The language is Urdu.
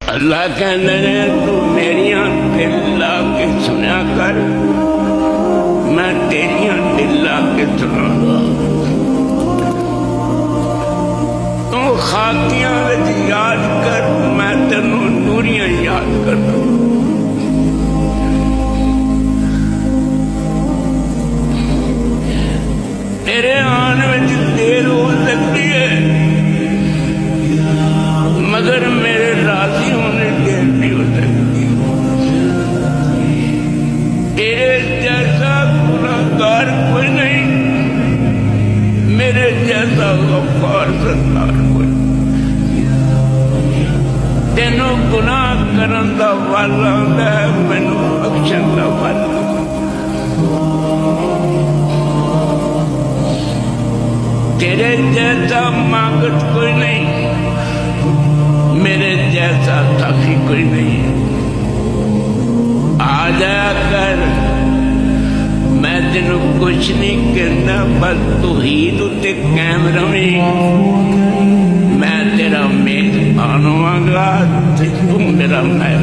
اللہ کہندے نے تو میریاں دل لا کے سنیا کر، میں تیریاں دل لا کے سناں گا۔ تو خاکیاں وچ یاد کر، میں تینوں نوریاں یاد کرنا۔ تیرے آن وچ دیر ہو سکتی ہے، مگر میرے راضی ہونے دیر نہیں ہو سکتی۔ تیرے جیسا گناہگار کوئی نہیں، میرے جیسا غفار ستار کوئی نہیں۔ تینوں گناہ کرن دا ول آندا ہے، مینوں بخشن دا ول۔ تیرے جیسا مانگت کوئی نہیں، میرے جیسا سخی کوئی نہیں۔ آ جایا کر، میں تینوں کچھ نہیں کہنا، بس توحید اتے قائم رہیں۔ میں تیرا میزبان ہواں گا تے تو میرا مہمان۔